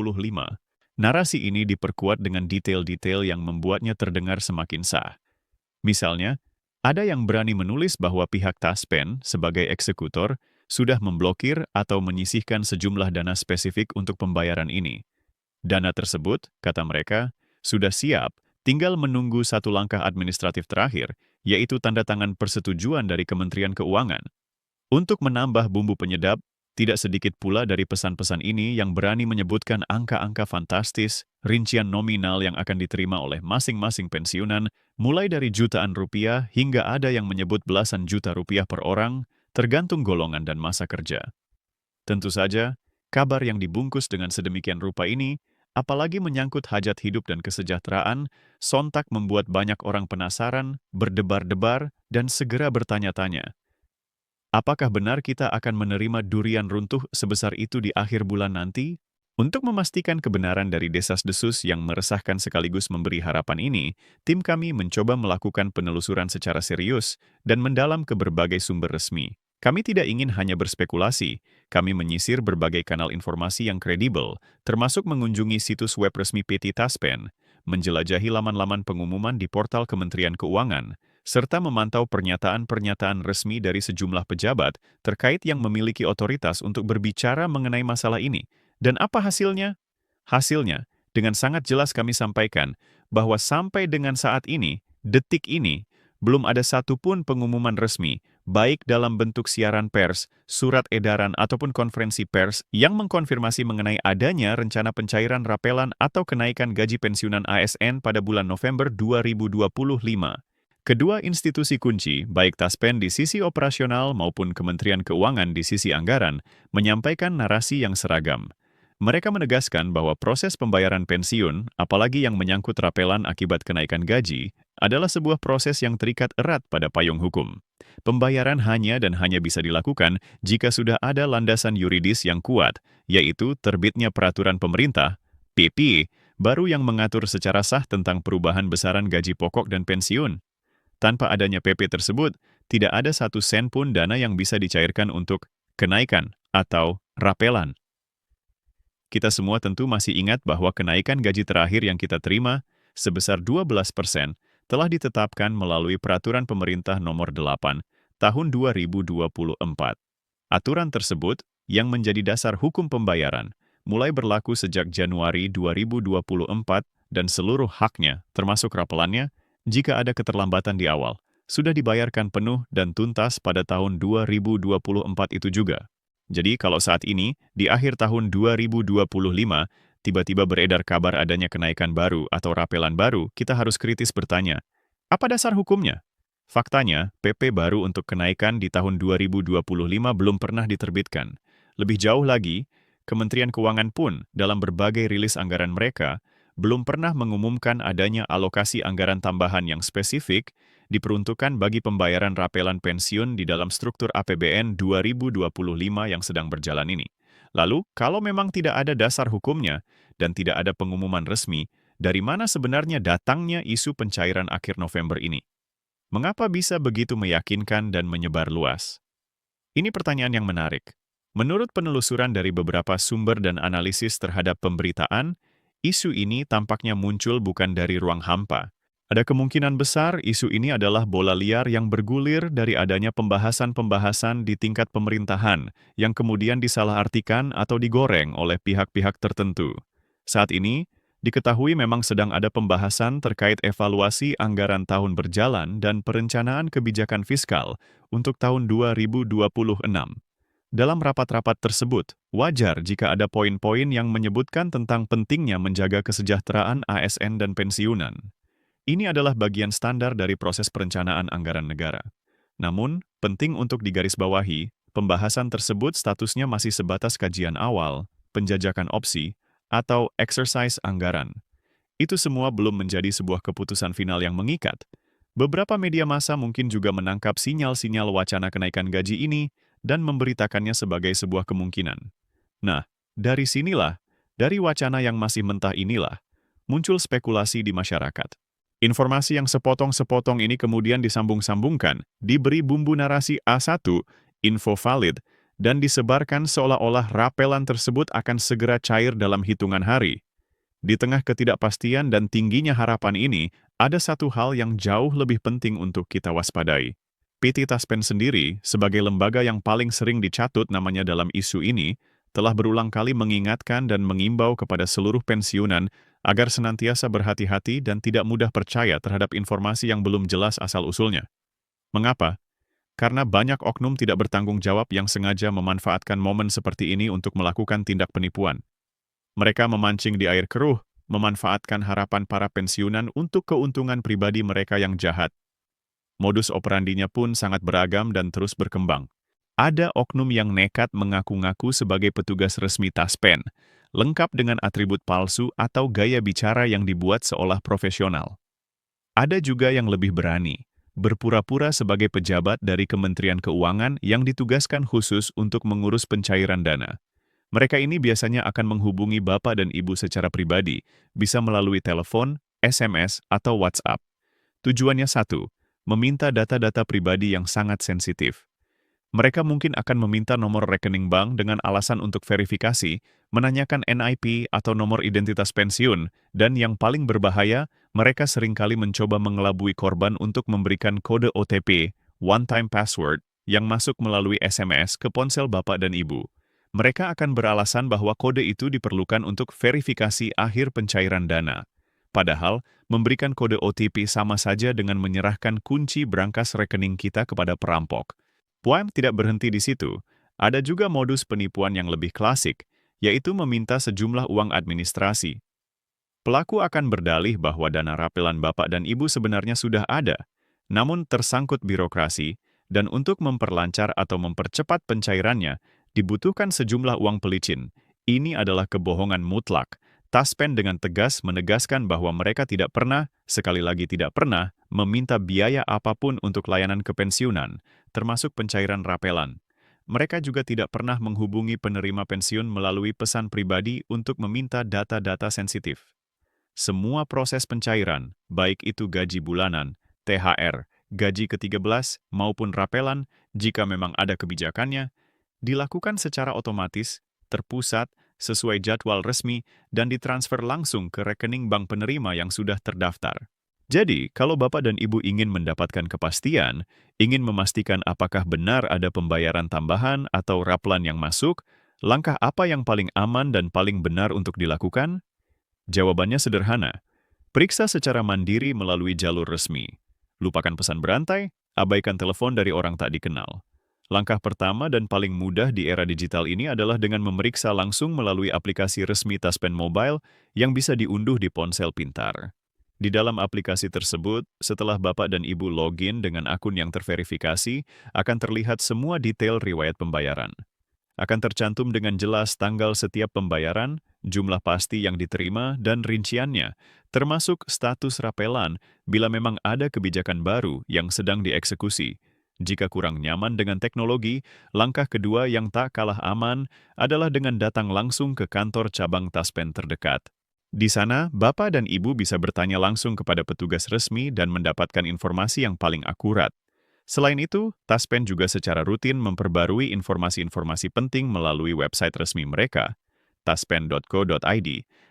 Narasi ini diperkuat dengan detail-detail yang membuatnya terdengar semakin sah. Misalnya, ada yang berani menulis bahwa pihak Taspen sebagai eksekutor sudah memblokir atau menyisihkan sejumlah dana spesifik untuk pembayaran ini. Dana tersebut, kata mereka, sudah siap, tinggal menunggu satu langkah administratif terakhir, yaitu tanda tangan persetujuan dari Kementerian Keuangan. Untuk menambah bumbu penyedap, tidak sedikit pula dari pesan-pesan ini yang berani menyebutkan angka-angka fantastis, rincian nominal yang akan diterima oleh masing-masing pensiunan, mulai dari jutaan rupiah hingga ada yang menyebut belasan juta rupiah per orang, tergantung golongan dan masa kerja. Tentu saja, kabar yang dibungkus dengan sedemikian rupa ini, apalagi menyangkut hajat hidup dan kesejahteraan, sontak membuat banyak orang penasaran, berdebar-debar, dan segera bertanya-tanya. Apakah benar kita akan menerima durian runtuh sebesar itu di akhir bulan nanti? Untuk memastikan kebenaran dari desas-desus yang meresahkan sekaligus memberi harapan ini, tim kami mencoba melakukan penelusuran secara serius dan mendalam ke berbagai sumber resmi. Kami tidak ingin hanya berspekulasi, kami menyisir berbagai kanal informasi yang kredibel, termasuk mengunjungi situs web resmi PT Taspen, menjelajahi laman-laman pengumuman di portal Kementerian Keuangan, serta memantau pernyataan-pernyataan resmi dari sejumlah pejabat terkait yang memiliki otoritas untuk berbicara mengenai masalah ini. Dan apa hasilnya? Hasilnya, dengan sangat jelas kami sampaikan bahwa sampai dengan saat ini, detik ini, belum ada satupun pengumuman resmi, baik dalam bentuk siaran pers, surat edaran ataupun konferensi pers yang mengkonfirmasi mengenai adanya rencana pencairan rapelan atau kenaikan gaji pensiunan ASN pada bulan November 2025. Kedua institusi kunci, baik Taspen di sisi operasional maupun Kementerian Keuangan di sisi anggaran, menyampaikan narasi yang seragam. Mereka menegaskan bahwa proses pembayaran pensiun, apalagi yang menyangkut rapelan akibat kenaikan gaji, adalah sebuah proses yang terikat erat pada payung hukum. Pembayaran hanya dan hanya bisa dilakukan jika sudah ada landasan yuridis yang kuat, yaitu terbitnya peraturan pemerintah, PP, baru yang mengatur secara sah tentang perubahan besaran gaji pokok dan pensiun. Tanpa adanya PP tersebut, tidak ada satu sen pun dana yang bisa dicairkan untuk kenaikan atau rapelan. Kita semua tentu masih ingat bahwa kenaikan gaji terakhir yang kita terima, sebesar 12%, telah ditetapkan melalui Peraturan Pemerintah Nomor 8 Tahun 2024. Aturan tersebut, yang menjadi dasar hukum pembayaran, mulai berlaku sejak Januari 2024 dan seluruh haknya, termasuk rapelannya, jika ada keterlambatan di awal, sudah dibayarkan penuh dan tuntas pada tahun 2024 itu juga. Jadi kalau saat ini, di akhir tahun 2025, tiba-tiba beredar kabar adanya kenaikan baru atau rapelan baru, kita harus kritis bertanya, apa dasar hukumnya? Faktanya, PP baru untuk kenaikan di tahun 2025 belum pernah diterbitkan. Lebih jauh lagi, Kementerian Keuangan pun dalam berbagai rilis anggaran mereka belum pernah mengumumkan adanya alokasi anggaran tambahan yang spesifik diperuntukkan bagi pembayaran rapelan pensiun di dalam struktur APBN 2025 yang sedang berjalan ini. Lalu, kalau memang tidak ada dasar hukumnya dan tidak ada pengumuman resmi, dari mana sebenarnya datangnya isu pencairan akhir November ini? Mengapa bisa begitu meyakinkan dan menyebar luas? Ini pertanyaan yang menarik. Menurut penelusuran dari beberapa sumber dan analisis terhadap pemberitaan, isu ini tampaknya muncul bukan dari ruang hampa. Ada kemungkinan besar isu ini adalah bola liar yang bergulir dari adanya pembahasan-pembahasan di tingkat pemerintahan yang kemudian disalahartikan atau digoreng oleh pihak-pihak tertentu. Saat ini, diketahui memang sedang ada pembahasan terkait evaluasi anggaran tahun berjalan dan perencanaan kebijakan fiskal untuk tahun 2026. Dalam rapat-rapat tersebut, wajar jika ada poin-poin yang menyebutkan tentang pentingnya menjaga kesejahteraan ASN dan pensiunan. Ini adalah bagian standar dari proses perencanaan anggaran negara. Namun, penting untuk digarisbawahi, pembahasan tersebut statusnya masih sebatas kajian awal, penjajakan opsi, atau exercise anggaran. Itu semua belum menjadi sebuah keputusan final yang mengikat. Beberapa media massa mungkin juga menangkap sinyal-sinyal wacana kenaikan gaji ini dan memberitakannya sebagai sebuah kemungkinan. Nah, dari sinilah, dari wacana yang masih mentah inilah, muncul spekulasi di masyarakat. Informasi yang sepotong-sepotong ini kemudian disambung-sambungkan, diberi bumbu narasi A1, info valid, dan disebarkan seolah-olah rapelan tersebut akan segera cair dalam hitungan hari. Di tengah ketidakpastian dan tingginya harapan ini, ada satu hal yang jauh lebih penting untuk kita waspadai. PT Taspen sendiri, sebagai lembaga yang paling sering dicatut namanya dalam isu ini, telah berulang kali mengingatkan dan mengimbau kepada seluruh pensiunan agar senantiasa berhati-hati dan tidak mudah percaya terhadap informasi yang belum jelas asal-usulnya. Mengapa? Karena banyak oknum tidak bertanggung jawab yang sengaja memanfaatkan momen seperti ini untuk melakukan tindak penipuan. Mereka memancing di air keruh, memanfaatkan harapan para pensiunan untuk keuntungan pribadi mereka yang jahat. Modus operandinya pun sangat beragam dan terus berkembang. Ada oknum yang nekat mengaku-ngaku sebagai petugas resmi Taspen, lengkap dengan atribut palsu atau gaya bicara yang dibuat seolah profesional. Ada juga yang lebih berani, berpura-pura sebagai pejabat dari Kementerian Keuangan yang ditugaskan khusus untuk mengurus pencairan dana. Mereka ini biasanya akan menghubungi Bapak dan Ibu secara pribadi, bisa melalui telepon, SMS, atau WhatsApp. Tujuannya satu, meminta data-data pribadi yang sangat sensitif. Mereka mungkin akan meminta nomor rekening bank dengan alasan untuk verifikasi, menanyakan NIP atau nomor identitas pensiun, dan yang paling berbahaya, mereka seringkali mencoba mengelabui korban untuk memberikan kode OTP, one-time password, yang masuk melalui SMS ke ponsel Bapak dan Ibu. Mereka akan beralasan bahwa kode itu diperlukan untuk verifikasi akhir pencairan dana. Padahal, memberikan kode OTP sama saja dengan menyerahkan kunci brankas rekening kita kepada perampok. Puan tidak berhenti di situ. Ada juga modus penipuan yang lebih klasik, yaitu meminta sejumlah uang administrasi. Pelaku akan berdalih bahwa dana rapelan Bapak dan Ibu sebenarnya sudah ada, namun tersangkut birokrasi, dan untuk memperlancar atau mempercepat pencairannya, dibutuhkan sejumlah uang pelicin. Ini adalah kebohongan mutlak. Taspen dengan tegas menegaskan bahwa mereka tidak pernah, sekali lagi tidak pernah, meminta biaya apapun untuk layanan kepensiunan, termasuk pencairan rapelan. Mereka juga tidak pernah menghubungi penerima pensiun melalui pesan pribadi untuk meminta data-data sensitif. Semua proses pencairan, baik itu gaji bulanan, THR, gaji ke-13, maupun rapelan, jika memang ada kebijakannya, dilakukan secara otomatis, terpusat, sesuai jadwal resmi, dan ditransfer langsung ke rekening bank penerima yang sudah terdaftar. Jadi, kalau Bapak dan Ibu ingin mendapatkan kepastian, ingin memastikan apakah benar ada pembayaran tambahan atau rapelan yang masuk, langkah apa yang paling aman dan paling benar untuk dilakukan? Jawabannya sederhana. Periksa secara mandiri melalui jalur resmi. Lupakan pesan berantai, abaikan telepon dari orang tak dikenal. Langkah pertama dan paling mudah di era digital ini adalah dengan memeriksa langsung melalui aplikasi resmi Taspen Mobile yang bisa diunduh di ponsel pintar. Di dalam aplikasi tersebut, setelah Bapak dan Ibu login dengan akun yang terverifikasi, akan terlihat semua detail riwayat pembayaran. Akan tercantum dengan jelas tanggal setiap pembayaran, jumlah pasti yang diterima, dan rinciannya, termasuk status rapelan bila memang ada kebijakan baru yang sedang dieksekusi. Jika kurang nyaman dengan teknologi, langkah kedua yang tak kalah aman adalah dengan datang langsung ke kantor cabang Taspen terdekat. Di sana, Bapak dan Ibu bisa bertanya langsung kepada petugas resmi dan mendapatkan informasi yang paling akurat. Selain itu, Taspen juga secara rutin memperbarui informasi-informasi penting melalui website resmi mereka, taspen.co.id,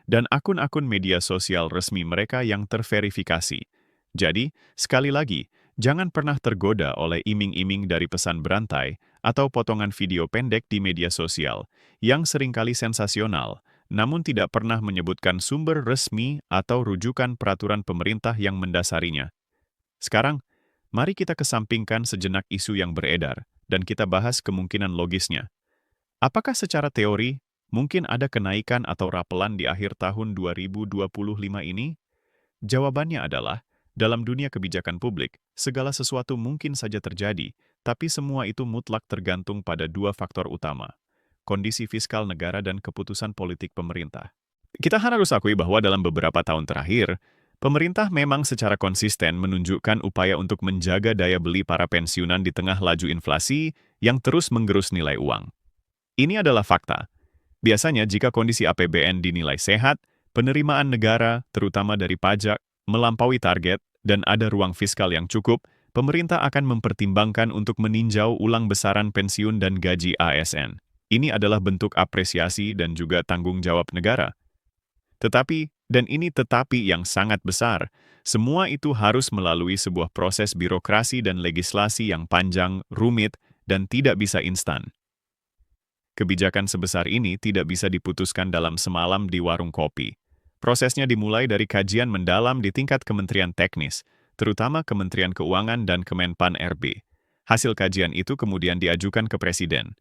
dan akun-akun media sosial resmi mereka yang terverifikasi. Jadi, sekali lagi, jangan pernah tergoda oleh iming-iming dari pesan berantai atau potongan video pendek di media sosial yang seringkali sensasional, namun tidak pernah menyebutkan sumber resmi atau rujukan peraturan pemerintah yang mendasarinya. Sekarang, mari kita kesampingkan sejenak isu yang beredar, dan kita bahas kemungkinan logisnya. Apakah secara teori, mungkin ada kenaikan atau rapelan di akhir tahun 2025 ini? Jawabannya adalah, dalam dunia kebijakan publik, segala sesuatu mungkin saja terjadi, tapi semua itu mutlak tergantung pada dua faktor utama: kondisi fiskal negara dan keputusan politik pemerintah. Kita harus akui bahwa dalam beberapa tahun terakhir, pemerintah memang secara konsisten menunjukkan upaya untuk menjaga daya beli para pensiunan di tengah laju inflasi yang terus menggerus nilai uang. Ini adalah fakta. Biasanya jika kondisi APBN dinilai sehat, penerimaan negara, terutama dari pajak, melampaui target, dan ada ruang fiskal yang cukup, pemerintah akan mempertimbangkan untuk meninjau ulang besaran pensiun dan gaji ASN. Ini adalah bentuk apresiasi dan juga tanggung jawab negara. Tetapi, dan ini tetapi yang sangat besar, semua itu harus melalui sebuah proses birokrasi dan legislasi yang panjang, rumit, dan tidak bisa instan. Kebijakan sebesar ini tidak bisa diputuskan dalam semalam di warung kopi. Prosesnya dimulai dari kajian mendalam di tingkat kementerian teknis, terutama Kementerian Keuangan dan Kemenpan RB. Hasil kajian itu kemudian diajukan ke Presiden.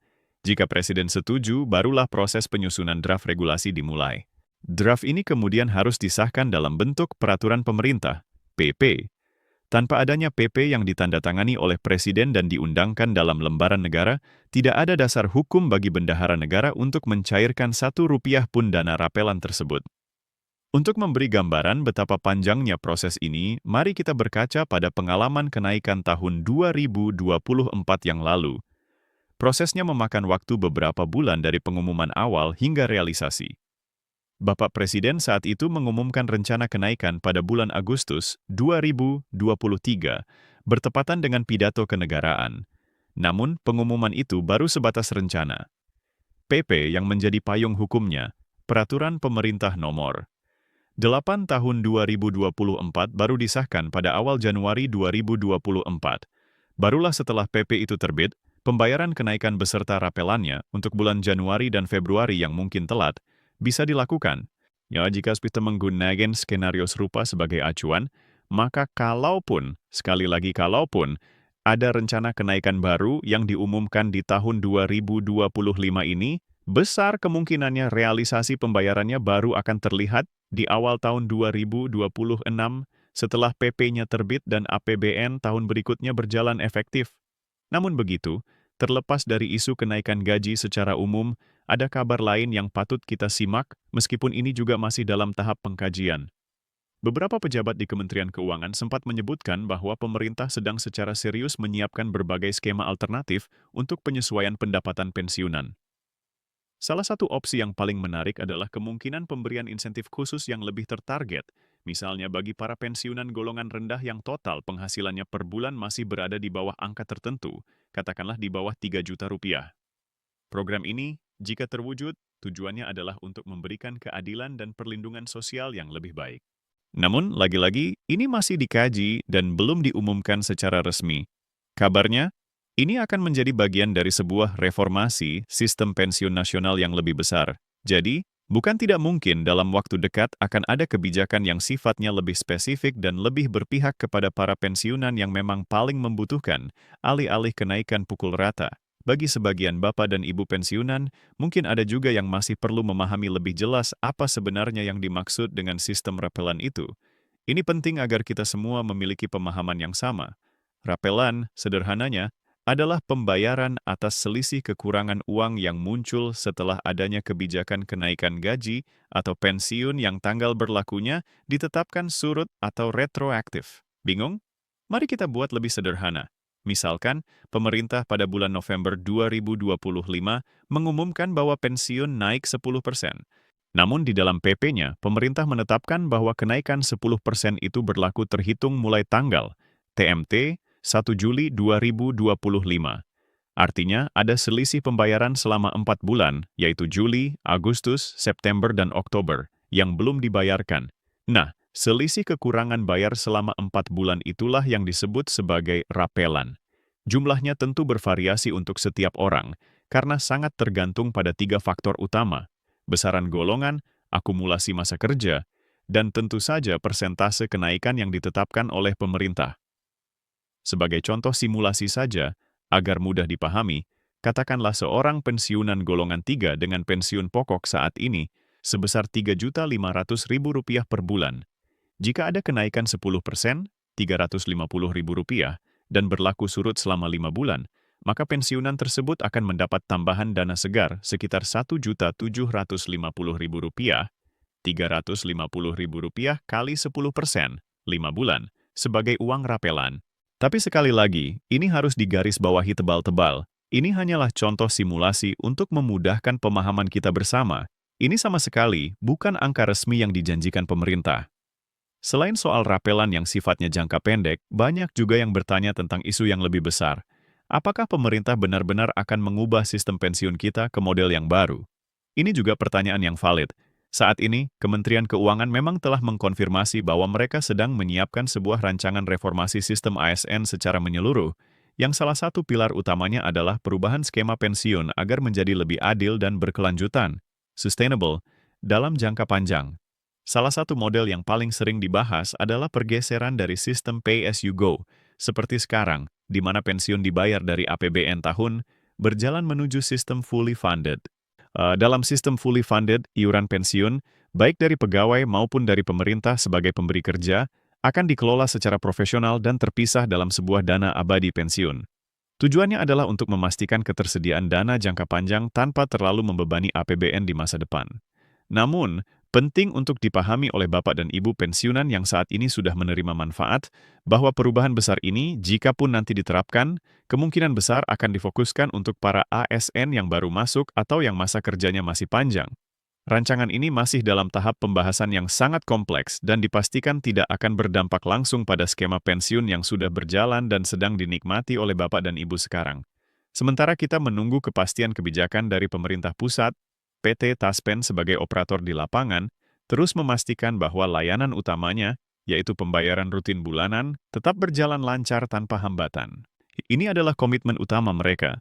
Jika Presiden setuju, barulah proses penyusunan draft regulasi dimulai. Draft ini kemudian harus disahkan dalam bentuk peraturan pemerintah, PP. Tanpa adanya PP yang ditandatangani oleh Presiden dan diundangkan dalam lembaran negara, tidak ada dasar hukum bagi bendahara negara untuk mencairkan Rp1 pun dana rapelan tersebut. Untuk memberi gambaran betapa panjangnya proses ini, mari kita berkaca pada pengalaman kenaikan tahun 2024 yang lalu. Prosesnya memakan waktu beberapa bulan dari pengumuman awal hingga realisasi. Bapak Presiden saat itu mengumumkan rencana kenaikan pada bulan Agustus 2023, bertepatan dengan pidato kenegaraan. Namun, pengumuman itu baru sebatas rencana. PP yang menjadi payung hukumnya, Peraturan Pemerintah Nomor 8 Tahun 2024 baru disahkan pada awal Januari 2024. Barulah setelah PP itu terbit, pembayaran kenaikan beserta rapelannya untuk bulan Januari dan Februari yang mungkin telat, bisa dilakukan. Ya, jika kita menggunakan skenario serupa sebagai acuan, maka kalaupun, sekali lagi kalaupun, ada rencana kenaikan baru yang diumumkan di tahun 2025 ini, besar kemungkinannya realisasi pembayarannya baru akan terlihat di awal tahun 2026 setelah PP-nya terbit dan APBN tahun berikutnya berjalan efektif. Namun begitu, terlepas dari isu kenaikan gaji secara umum, ada kabar lain yang patut kita simak, meskipun ini juga masih dalam tahap pengkajian. Beberapa pejabat di Kementerian Keuangan sempat menyebutkan bahwa pemerintah sedang secara serius menyiapkan berbagai skema alternatif untuk penyesuaian pendapatan pensiunan. Salah satu opsi yang paling menarik adalah kemungkinan pemberian insentif khusus yang lebih tertarget, misalnya bagi para pensiunan golongan rendah yang total penghasilannya per bulan masih berada di bawah angka tertentu, katakanlah di bawah 3 juta rupiah. Program ini, jika terwujud, tujuannya adalah untuk memberikan keadilan dan perlindungan sosial yang lebih baik. Namun, lagi-lagi, ini masih dikaji dan belum diumumkan secara resmi. Kabarnya, ini akan menjadi bagian dari sebuah reformasi sistem pensiun nasional yang lebih besar. Jadi, bukan tidak mungkin dalam waktu dekat akan ada kebijakan yang sifatnya lebih spesifik dan lebih berpihak kepada para pensiunan yang memang paling membutuhkan, alih-alih kenaikan pukul rata. Bagi sebagian bapak dan ibu pensiunan, mungkin ada juga yang masih perlu memahami lebih jelas apa sebenarnya yang dimaksud dengan sistem rapelan itu. Ini penting agar kita semua memiliki pemahaman yang sama. Rapelan, sederhananya, adalah pembayaran atas selisih kekurangan uang yang muncul setelah adanya kebijakan kenaikan gaji atau pensiun yang tanggal berlakunya ditetapkan surut atau retroaktif. Bingung? Mari kita buat lebih sederhana. Misalkan, pemerintah pada bulan November 2025 mengumumkan bahwa pensiun naik 10%. Namun di dalam PP-nya, pemerintah menetapkan bahwa kenaikan 10% itu berlaku terhitung mulai tanggal TMT 1 Juli 2025. Artinya, ada selisih pembayaran selama 4 bulan, yaitu Juli, Agustus, September, dan Oktober, yang belum dibayarkan. Nah, selisih kekurangan bayar selama 4 bulan itulah yang disebut sebagai rapelan. Jumlahnya tentu bervariasi untuk setiap orang, karena sangat tergantung pada 3 faktor utama: besaran golongan, akumulasi masa kerja, dan tentu saja persentase kenaikan yang ditetapkan oleh pemerintah. Sebagai contoh simulasi saja, agar mudah dipahami, katakanlah seorang pensiunan golongan 3 dengan pensiun pokok saat ini sebesar Rp3.500.000 per bulan. Jika ada kenaikan 10%, Rp350.000, dan berlaku surut selama 5 bulan, maka pensiunan tersebut akan mendapat tambahan dana segar sekitar Rp1.750.000, Rp350.000 kali 10%, 5 bulan, sebagai uang rapelan. Tapi sekali lagi, ini harus digarisbawahi tebal-tebal. Ini hanyalah contoh simulasi untuk memudahkan pemahaman kita bersama. Ini sama sekali bukan angka resmi yang dijanjikan pemerintah. Selain soal rapelan yang sifatnya jangka pendek, banyak juga yang bertanya tentang isu yang lebih besar. Apakah pemerintah benar-benar akan mengubah sistem pensiun kita ke model yang baru? Ini juga pertanyaan yang valid. Saat ini, Kementerian Keuangan memang telah mengkonfirmasi bahwa mereka sedang menyiapkan sebuah rancangan reformasi sistem ASN secara menyeluruh, yang salah satu pilar utamanya adalah perubahan skema pensiun agar menjadi lebih adil dan berkelanjutan, sustainable, dalam jangka panjang. Salah satu model yang paling sering dibahas adalah pergeseran dari sistem pay as you go, seperti sekarang, di mana pensiun dibayar dari APBN tahun, berjalan menuju sistem fully funded. Dalam sistem fully funded, iuran pensiun, baik dari pegawai maupun dari pemerintah sebagai pemberi kerja, akan dikelola secara profesional dan terpisah dalam sebuah dana abadi pensiun. Tujuannya adalah untuk memastikan ketersediaan dana jangka panjang tanpa terlalu membebani APBN di masa depan. Namun, penting untuk dipahami oleh bapak dan ibu pensiunan yang saat ini sudah menerima manfaat, bahwa perubahan besar ini, jika pun nanti diterapkan, kemungkinan besar akan difokuskan untuk para ASN yang baru masuk atau yang masa kerjanya masih panjang. Rancangan ini masih dalam tahap pembahasan yang sangat kompleks dan dipastikan tidak akan berdampak langsung pada skema pensiun yang sudah berjalan dan sedang dinikmati oleh bapak dan ibu sekarang. Sementara kita menunggu kepastian kebijakan dari pemerintah pusat, PT Taspen sebagai operator di lapangan, terus memastikan bahwa layanan utamanya, yaitu pembayaran rutin bulanan, tetap berjalan lancar tanpa hambatan. Ini adalah komitmen utama mereka.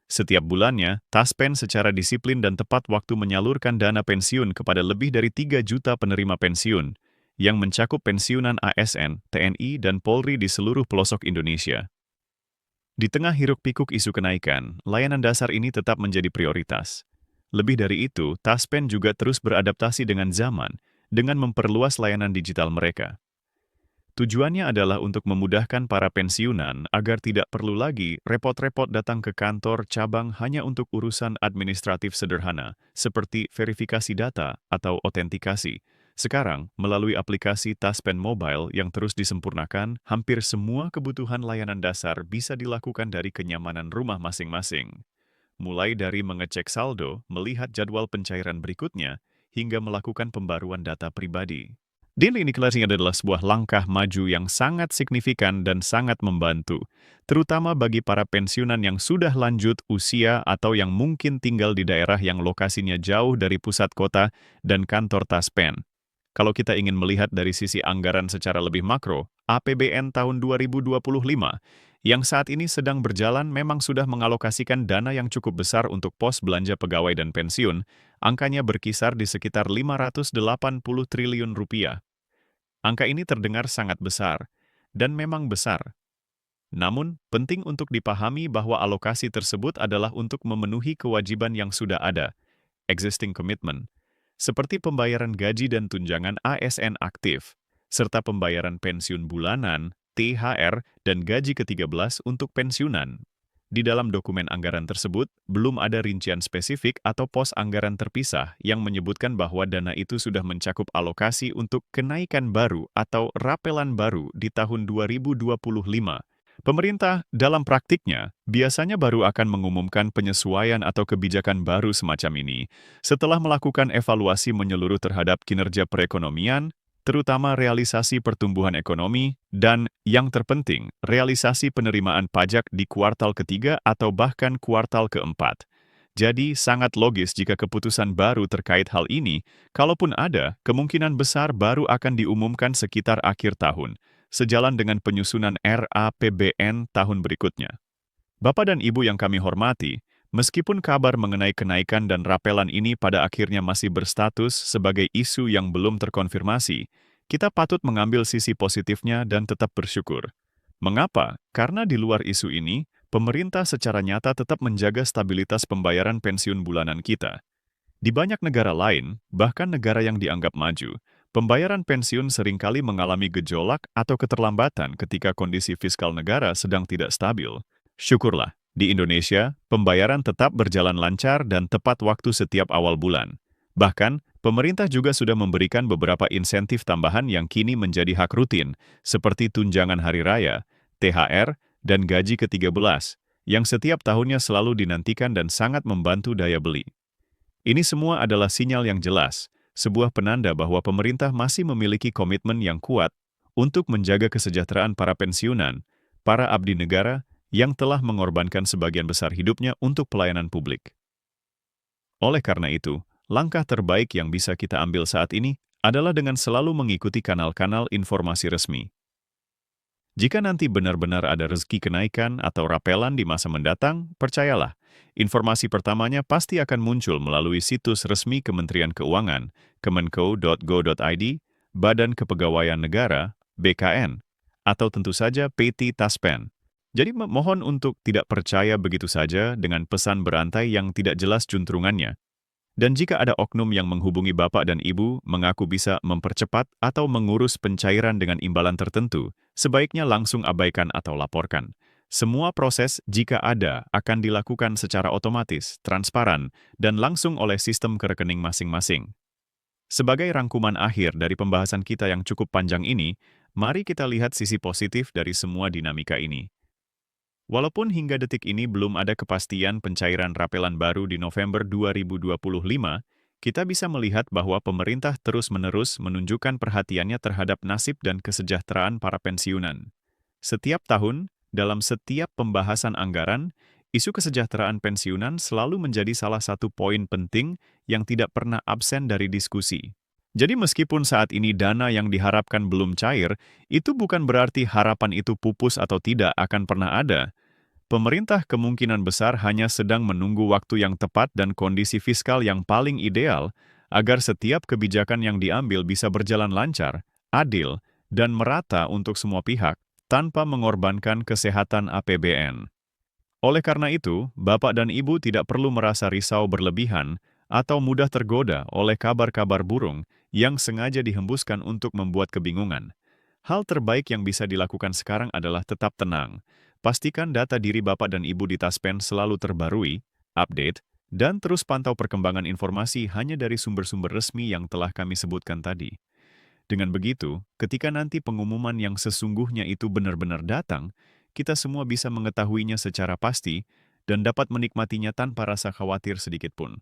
Setiap bulannya, Taspen secara disiplin dan tepat waktu menyalurkan dana pensiun kepada lebih dari 3 juta penerima pensiun, yang mencakup pensiunan ASN, TNI, dan Polri di seluruh pelosok Indonesia. Di tengah hiruk-pikuk isu kenaikan, layanan dasar ini tetap menjadi prioritas. Lebih dari itu, Taspen juga terus beradaptasi dengan zaman, dengan memperluas layanan digital mereka. Tujuannya adalah untuk memudahkan para pensiunan agar tidak perlu lagi repot-repot datang ke kantor cabang hanya untuk urusan administratif sederhana, seperti verifikasi data atau otentikasi. Sekarang, melalui aplikasi Taspen Mobile yang terus disempurnakan, hampir semua kebutuhan layanan dasar bisa dilakukan dari kenyamanan rumah masing-masing. Mulai dari mengecek saldo, melihat jadwal pencairan berikutnya, hingga melakukan pembaruan data pribadi. Daily Declaring adalah sebuah langkah maju yang sangat signifikan dan sangat membantu, terutama bagi para pensiunan yang sudah lanjut usia atau yang mungkin tinggal di daerah yang lokasinya jauh dari pusat kota dan kantor Taspen. Kalau kita ingin melihat dari sisi anggaran secara lebih makro, APBN tahun 2025 yang saat ini sedang berjalan memang sudah mengalokasikan dana yang cukup besar untuk pos belanja pegawai dan pensiun, angkanya berkisar di sekitar Rp580 triliun. Angka ini terdengar sangat besar, dan memang besar. Namun, penting untuk dipahami bahwa alokasi tersebut adalah untuk memenuhi kewajiban yang sudah ada, existing commitment, seperti pembayaran gaji dan tunjangan ASN aktif, serta pembayaran pensiun bulanan, THR, dan gaji ke-13 untuk pensiunan. Di dalam dokumen anggaran tersebut, belum ada rincian spesifik atau pos anggaran terpisah yang menyebutkan bahwa dana itu sudah mencakup alokasi untuk kenaikan baru atau rapelan baru di tahun 2025. Pemerintah, dalam praktiknya, biasanya baru akan mengumumkan penyesuaian atau kebijakan baru semacam ini setelah melakukan evaluasi menyeluruh terhadap kinerja perekonomian, terutama realisasi pertumbuhan ekonomi, dan, yang terpenting, realisasi penerimaan pajak di kuartal ketiga atau bahkan kuartal keempat. Jadi, sangat logis jika keputusan baru terkait hal ini, kalaupun ada, kemungkinan besar baru akan diumumkan sekitar akhir tahun, sejalan dengan penyusunan RAPBN tahun berikutnya. Bapak dan Ibu yang kami hormati, meskipun kabar mengenai kenaikan dan rapelan ini pada akhirnya masih berstatus sebagai isu yang belum terkonfirmasi, kita patut mengambil sisi positifnya dan tetap bersyukur. Mengapa? Karena di luar isu ini, pemerintah secara nyata tetap menjaga stabilitas pembayaran pensiun bulanan kita. Di banyak negara lain, bahkan negara yang dianggap maju, pembayaran pensiun seringkali mengalami gejolak atau keterlambatan ketika kondisi fiskal negara sedang tidak stabil. Syukurlah, di Indonesia, pembayaran tetap berjalan lancar dan tepat waktu setiap awal bulan. Bahkan, pemerintah juga sudah memberikan beberapa insentif tambahan yang kini menjadi hak rutin, seperti tunjangan hari raya, THR, dan gaji ke-13, yang setiap tahunnya selalu dinantikan dan sangat membantu daya beli. Ini semua adalah sinyal yang jelas, sebuah penanda bahwa pemerintah masih memiliki komitmen yang kuat untuk menjaga kesejahteraan para pensiunan, para abdi negara, yang telah mengorbankan sebagian besar hidupnya untuk pelayanan publik. Oleh karena itu, langkah terbaik yang bisa kita ambil saat ini adalah dengan selalu mengikuti kanal-kanal informasi resmi. Jika nanti benar-benar ada rezeki kenaikan atau rapelan di masa mendatang, percayalah, informasi pertamanya pasti akan muncul melalui situs resmi Kementerian Keuangan, kemenko.go.id, Badan Kepegawaian Negara, BKN, atau tentu saja PT Taspen. Jadi mohon untuk tidak percaya begitu saja dengan pesan berantai yang tidak jelas juntrungannya. Dan jika ada oknum yang menghubungi Bapak dan Ibu mengaku bisa mempercepat atau mengurus pencairan dengan imbalan tertentu, sebaiknya langsung abaikan atau laporkan. Semua proses, jika ada, akan dilakukan secara otomatis, transparan, dan langsung oleh sistem ke rekening masing-masing. Sebagai rangkuman akhir dari pembahasan kita yang cukup panjang ini, mari kita lihat sisi positif dari semua dinamika ini. Walaupun hingga detik ini belum ada kepastian pencairan rapelan baru di November 2025, kita bisa melihat bahwa pemerintah terus-menerus menunjukkan perhatiannya terhadap nasib dan kesejahteraan para pensiunan. Setiap tahun, dalam setiap pembahasan anggaran, isu kesejahteraan pensiunan selalu menjadi salah satu poin penting yang tidak pernah absen dari diskusi. Jadi meskipun saat ini dana yang diharapkan belum cair, itu bukan berarti harapan itu pupus atau tidak akan pernah ada. Pemerintah kemungkinan besar hanya sedang menunggu waktu yang tepat dan kondisi fiskal yang paling ideal agar setiap kebijakan yang diambil bisa berjalan lancar, adil, dan merata untuk semua pihak, tanpa mengorbankan kesehatan APBN. Oleh karena itu, Bapak dan Ibu tidak perlu merasa risau berlebihan atau mudah tergoda oleh kabar-kabar burung yang sengaja dihembuskan untuk membuat kebingungan. Hal terbaik yang bisa dilakukan sekarang adalah tetap tenang. Pastikan data diri Bapak dan Ibu di Taspen selalu terbarui, update, dan terus pantau perkembangan informasi hanya dari sumber-sumber resmi yang telah kami sebutkan tadi. Dengan begitu, ketika nanti pengumuman yang sesungguhnya itu benar-benar datang, kita semua bisa mengetahuinya secara pasti dan dapat menikmatinya tanpa rasa khawatir sedikit pun.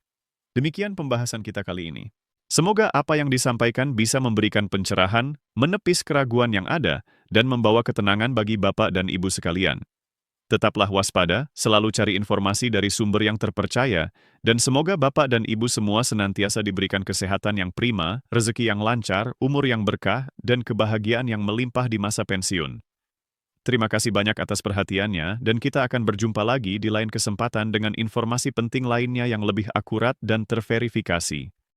Demikian pembahasan kita kali ini. Semoga apa yang disampaikan bisa memberikan pencerahan, menepis keraguan yang ada, dan membawa ketenangan bagi Bapak dan Ibu sekalian. Tetaplah waspada, selalu cari informasi dari sumber yang terpercaya, dan semoga Bapak dan Ibu semua senantiasa diberikan kesehatan yang prima, rezeki yang lancar, umur yang berkah, dan kebahagiaan yang melimpah di masa pensiun. Terima kasih banyak atas perhatiannya, dan kita akan berjumpa lagi di lain kesempatan dengan informasi penting lainnya yang lebih akurat dan terverifikasi.